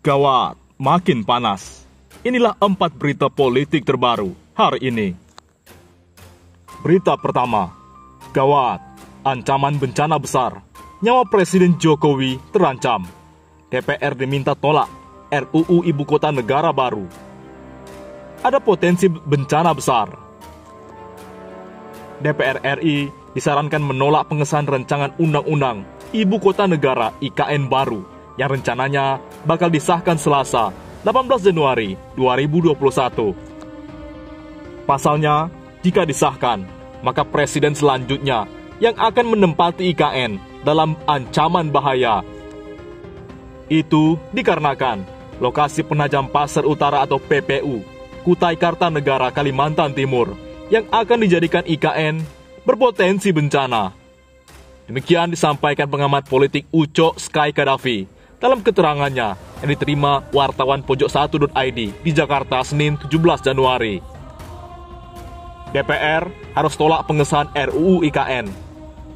Gawat, makin panas. Inilah 4 berita politik terbaru hari ini. Berita pertama, gawat, ancaman bencana besar. Nyawa Presiden Jokowi terancam. DPR diminta tolak RUU Ibu Kota Negara baru. Ada potensi bencana besar. DPR RI disarankan menolak pengesahan rancangan Undang-Undang Ibu Kota Negara IKN baru yang rencananya bakal disahkan Selasa, 18 Januari 2021. Pasalnya, jika disahkan, maka presiden selanjutnya yang akan menempati IKN dalam ancaman bahaya. Itu dikarenakan lokasi penajam pasar utara atau PPU, Kutai Kartanegara, Kalimantan Timur, yang akan dijadikan IKN berpotensi bencana. Demikian disampaikan pengamat politik Uco Sky Kadafi dalam keterangannya yang diterima wartawan pojok1.id di Jakarta Senin 17 Januari. DPR harus tolak pengesahan RUU IKN.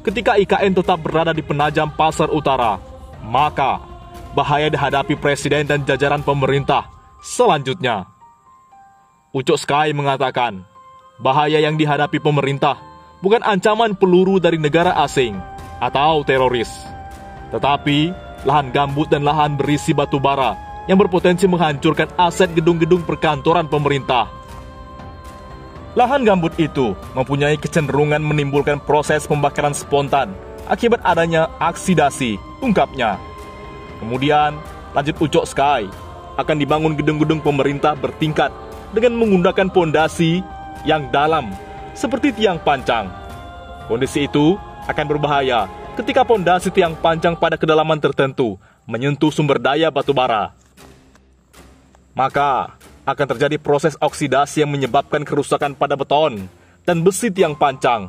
Ketika IKN tetap berada di penajam pasar utara, maka bahaya dihadapi presiden dan jajaran pemerintah selanjutnya. Uco Sky mengatakan, bahaya yang dihadapi pemerintah bukan ancaman peluru dari negara asing atau teroris, tetapi lahan gambut dan lahan berisi batu bara yang berpotensi menghancurkan aset gedung-gedung perkantoran pemerintah. Lahan gambut itu mempunyai kecenderungan menimbulkan proses pembakaran spontan akibat adanya aksidasi, ungkapnya. Kemudian, lanjut Uco Sky, akan dibangun gedung-gedung pemerintah bertingkat dengan menggunakan pondasi yang dalam, seperti tiang pancang. Kondisi itu akan berbahaya ketika pondasi tiang pancang pada kedalaman tertentu menyentuh sumber daya batu bara. Maka akan terjadi proses oksidasi yang menyebabkan kerusakan pada beton dan besi tiang pancang.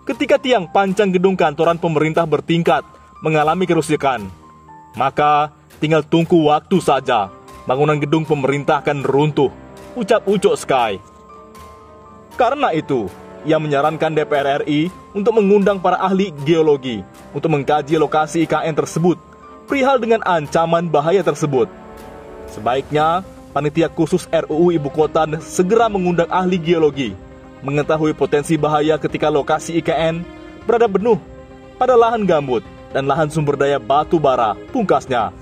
Ketika tiang pancang gedung kantoran pemerintah bertingkat mengalami kerusakan, maka tinggal tunggu waktu saja bangunan gedung pemerintah akan runtuh, ucap Uco Sky. Karena itu, ia menyarankan DPR RI untuk mengundang para ahli geologi untuk mengkaji lokasi IKN tersebut perihal dengan ancaman bahaya tersebut. Sebaiknya, panitia khusus RUU Ibu Kota segera mengundang ahli geologi mengetahui potensi bahaya ketika lokasi IKN berada penuh pada lahan gambut dan lahan sumber daya batu bara, pungkasnya.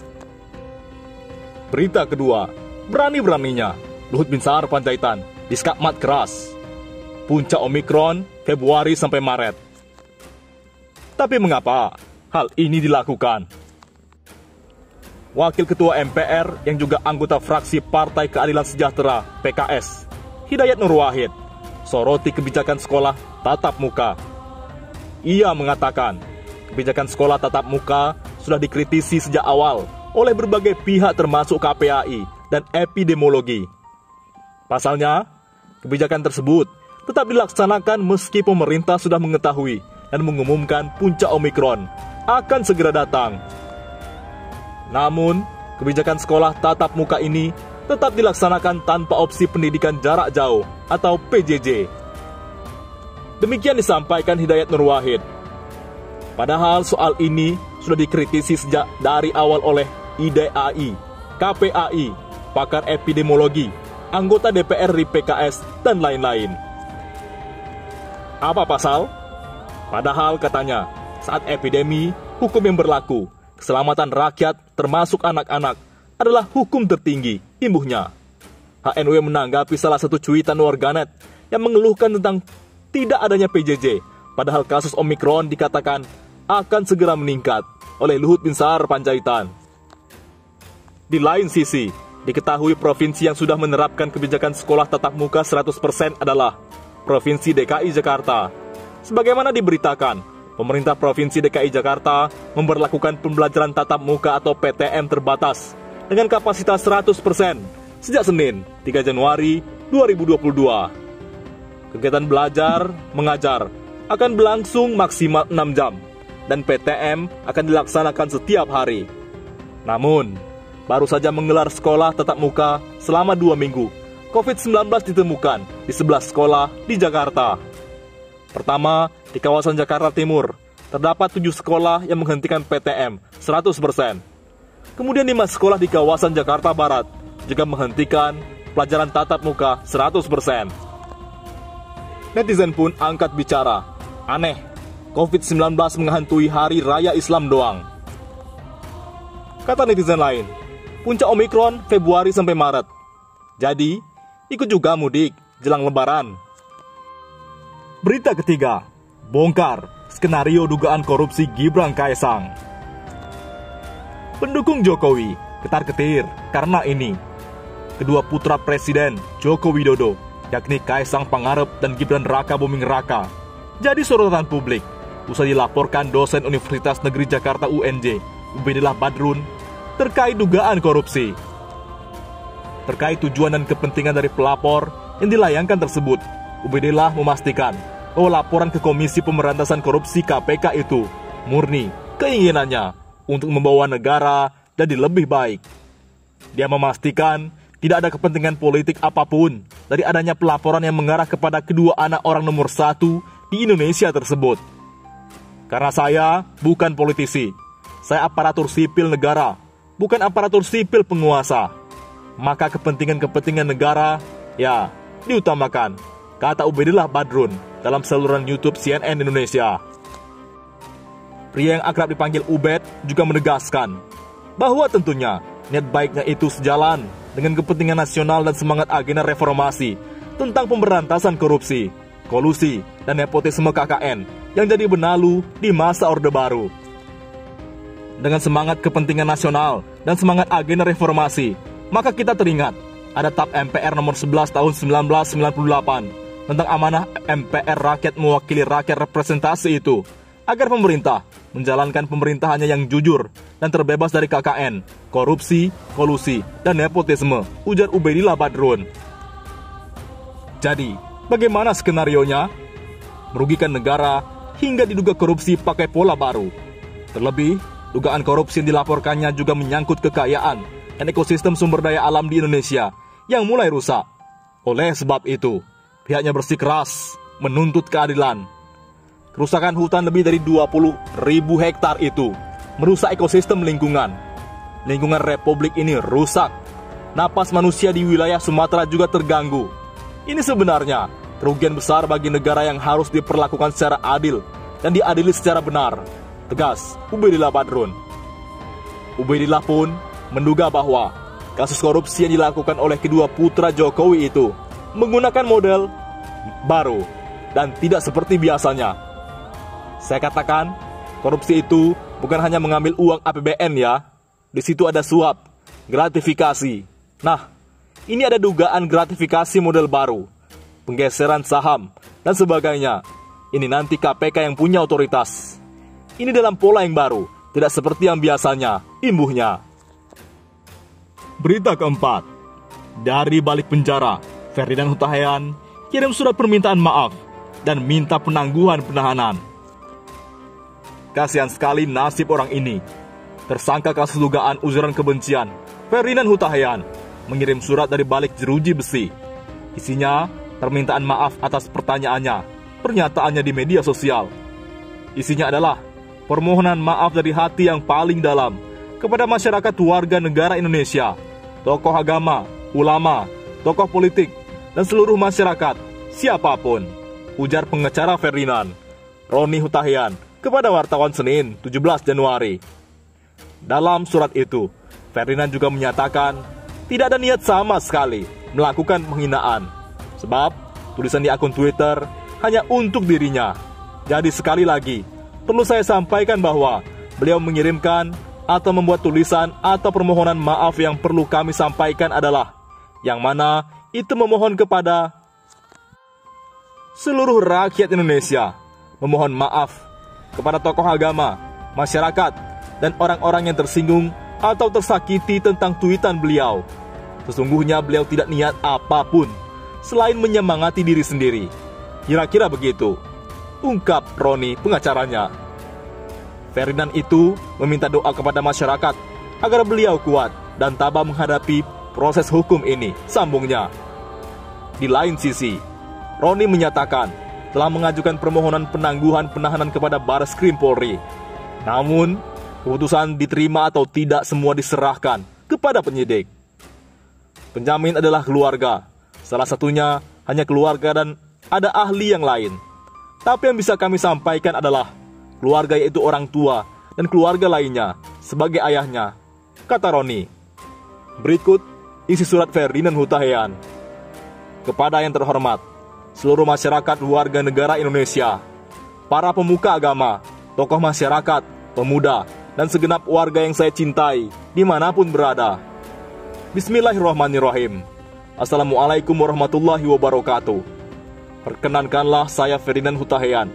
Berita kedua, berani-beraninya Luhut Binsar Panjaitan diskakmat keras. Puncak Omikron Februari sampai Maret. Tapi mengapa hal ini dilakukan? Wakil Ketua MPR yang juga anggota fraksi Partai Keadilan Sejahtera PKS, Hidayat Nur Wahid, soroti kebijakan sekolah tatap muka. Ia mengatakan, kebijakan sekolah tatap muka sudah dikritisi sejak awal oleh berbagai pihak termasuk KPAI dan epidemiologi. Pasalnya, kebijakan tersebut tetap dilaksanakan meski pemerintah sudah mengetahui dan mengumumkan puncak Omikron akan segera datang. Namun, kebijakan sekolah tatap muka ini tetap dilaksanakan tanpa opsi pendidikan jarak jauh atau PJJ. Demikian disampaikan Hidayat Nur Wahid. Padahal soal ini sudah dikritisi sejak dari awal oleh IDAI, KPAI, pakar epidemiologi, anggota DPR di PKS, dan lain-lain. Apa pasal? Padahal katanya, saat epidemi, hukum yang berlaku, keselamatan rakyat termasuk anak-anak adalah hukum tertinggi, imbuhnya. HNW menanggapi salah satu cuitan warganet yang mengeluhkan tentang tidak adanya PJJ, padahal kasus Omikron dikatakan akan segera meningkat oleh Luhut Binsar Panjaitan. Di lain sisi, diketahui provinsi yang sudah menerapkan kebijakan sekolah tatap muka 100% adalah Provinsi DKI Jakarta. Sebagaimana diberitakan, pemerintah Provinsi DKI Jakarta memberlakukan pembelajaran tatap muka atau PTM terbatas dengan kapasitas 100% sejak Senin, 3 Januari 2022. Kegiatan belajar, mengajar akan berlangsung maksimal 6 jam dan PTM akan dilaksanakan setiap hari. Namun, baru saja menggelar sekolah tatap muka selama 2 minggu, COVID-19 ditemukan di 11 sekolah di Jakarta. Pertama, di kawasan Jakarta Timur, terdapat 7 sekolah yang menghentikan PTM 100%. Kemudian 5 sekolah di kawasan Jakarta Barat juga menghentikan pelajaran tatap muka 100%. Netizen pun angkat bicara, aneh, COVID-19 menghantui hari raya Islam doang. Kata netizen lain, puncak Omikron Februari sampai Maret. Jadi, ikut juga mudik jelang Lebaran. Berita ketiga, bongkar skenario dugaan korupsi Gibran Kaesang. Pendukung Jokowi ketar-ketir karena ini. Kedua putra Presiden Joko Widodo, yakni Kaesang Pangarep dan Gibran Raka Buming Raka, jadi sorotan publik usai dilaporkan dosen Universitas Negeri Jakarta UNJ, Ubaidillah Badrun, terkait dugaan korupsi. Terkait tujuan dan kepentingan dari pelapor yang dilayangkan tersebut, Ubaidillah memastikan bahwa laporan ke Komisi Pemberantasan Korupsi KPK itu murni keinginannya untuk membawa negara jadi lebih baik. Dia memastikan tidak ada kepentingan politik apapun dari adanya pelaporan yang mengarah kepada kedua anak orang nomor 1 di Indonesia tersebut. Karena saya bukan politisi, saya aparatur sipil negara, bukan aparatur sipil penguasa. Maka kepentingan-kepentingan negara, ya, diutamakan, kata Ubaidillah Badrun dalam saluran YouTube CNN Indonesia. Pria yang akrab dipanggil Ubed juga menegaskan bahwa tentunya niat baiknya itu sejalan dengan kepentingan nasional dan semangat agenda reformasi tentang pemberantasan korupsi, kolusi, dan nepotisme KKN yang jadi benalu di masa Orde Baru. Dengan semangat kepentingan nasional dan semangat agenda reformasi, maka kita teringat ada TAP MPR nomor 11 tahun 1998 tentang amanah MPR rakyat mewakili rakyat representasi itu, agar pemerintah menjalankan pemerintahannya yang jujur dan terbebas dari KKN, korupsi, kolusi, dan nepotisme, ujar Ubaidillah Badrun. Jadi, bagaimana skenarionya? Merugikan negara hingga diduga korupsi pakai pola baru. Terlebih, dugaan korupsi yang dilaporkannya juga menyangkut kekayaan dan ekosistem sumber daya alam di Indonesia yang mulai rusak. Oleh sebab itu, pihaknya bersikeras menuntut keadilan. Kerusakan hutan lebih dari 20.000 hektar itu merusak ekosistem lingkungan. Lingkungan Republik ini rusak. Napas manusia di wilayah Sumatera juga terganggu. Ini sebenarnya kerugian besar bagi negara yang harus diperlakukan secara adil dan diadili secara benar, tegas Ubaidillah Badrun. Ubaidillah pun menduga bahwa kasus korupsi yang dilakukan oleh kedua putra Jokowi itu menggunakan model baru dan tidak seperti biasanya. Saya katakan, korupsi itu bukan hanya mengambil uang APBN ya. Di situ ada suap, gratifikasi. Nah, ini ada dugaan gratifikasi model baru, penggeseran saham, dan sebagainya. Ini nanti KPK yang punya otoritas. Ini dalam pola yang baru, tidak seperti yang biasanya, imbuhnya. Berita keempat, dari balik penjara, Ferdinand Hutahian kirim surat permintaan maaf dan minta penangguhan penahanan. Kasihan sekali nasib orang ini. Tersangka kasus dugaan ujaran kebencian, Ferdinand Hutahian, mengirim surat dari balik jeruji besi. Isinya permintaan maaf atas pertanyaannya, pernyataannya di media sosial. Isinya adalah permohonan maaf dari hati yang paling dalam kepada masyarakat warga negara Indonesia, tokoh agama, ulama, tokoh politik, dan seluruh masyarakat, siapapun, ujar pengacara Ferdinand, Roni Hutahian, kepada wartawan Senin 17 Januari. Dalam surat itu, Ferdinand juga menyatakan tidak ada niat sama sekali melakukan penghinaan, sebab tulisan di akun Twitter hanya untuk dirinya. Jadi sekali lagi, perlu saya sampaikan bahwa beliau mengirimkan atau membuat tulisan atau permohonan maaf yang perlu kami sampaikan adalah yang mana itu memohon kepada seluruh rakyat Indonesia, memohon maaf kepada tokoh agama, masyarakat, dan orang-orang yang tersinggung atau tersakiti tentang tweetan beliau. Sesungguhnya beliau tidak niat apapun selain menyemangati diri sendiri. Kira-kira begitu, ungkap Roni pengacaranya. Ferdinand itu meminta doa kepada masyarakat agar beliau kuat dan tabah menghadapi proses hukum ini, sambungnya. Di lain sisi, Roni menyatakan telah mengajukan permohonan penangguhan penahanan kepada Bareskrim Polri. Namun, Keputusan diterima atau tidak semua diserahkan kepada penyidik. Penjamin adalah keluarga. Salah satunya hanya keluarga dan ada ahli yang lain. Tapi yang bisa kami sampaikan adalah keluarga, yaitu orang tua dan keluarga lainnya sebagai ayahnya, kata Roni. Berikut isi surat Ferdinand Huta Heian. Kepada yang terhormat, seluruh masyarakat warga negara Indonesia, para pemuka agama, tokoh masyarakat, pemuda, dan segenap warga yang saya cintai dimanapun berada. Bismillahirrahmanirrahim. Assalamualaikum warahmatullahi wabarakatuh. Perkenankanlah saya Ferdinand Huta Heian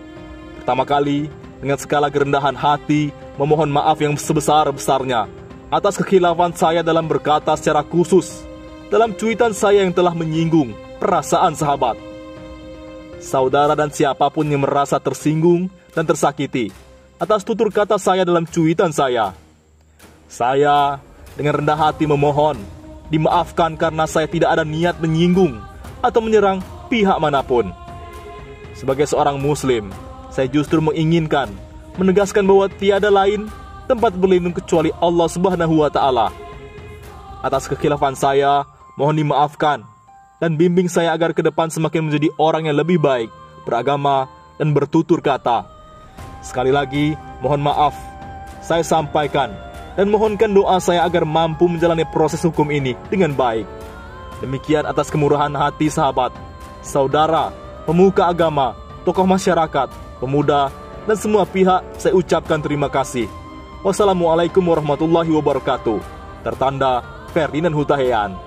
pertama kali dengan segala kerendahan hati memohon maaf yang sebesar-besarnya atas kekhilafan saya dalam berkata secara khusus dalam cuitan saya yang telah menyinggung perasaan sahabat, saudara, dan siapapun yang merasa tersinggung dan tersakiti atas tutur kata saya dalam cuitan saya. Saya dengan rendah hati memohon dimaafkan karena saya tidak ada niat menyinggung atau menyerang pihak manapun. Sebagai seorang muslim, saya justru menginginkan menegaskan bahwa tiada lain tempat berlindung kecuali Allah Subhanahu wa Ta'ala. Atas kekhilafan saya, mohon dimaafkan dan bimbing saya agar ke depan semakin menjadi orang yang lebih baik, beragama, dan bertutur kata. Sekali lagi, mohon maaf saya sampaikan dan mohonkan doa saya agar mampu menjalani proses hukum ini dengan baik. Demikian atas kemurahan hati sahabat, saudara, pemuka agama, tokoh masyarakat, pemuda, dan semua pihak saya ucapkan terima kasih. Wassalamualaikum warahmatullahi wabarakatuh. Tertanda Ferdinand Huta Heian.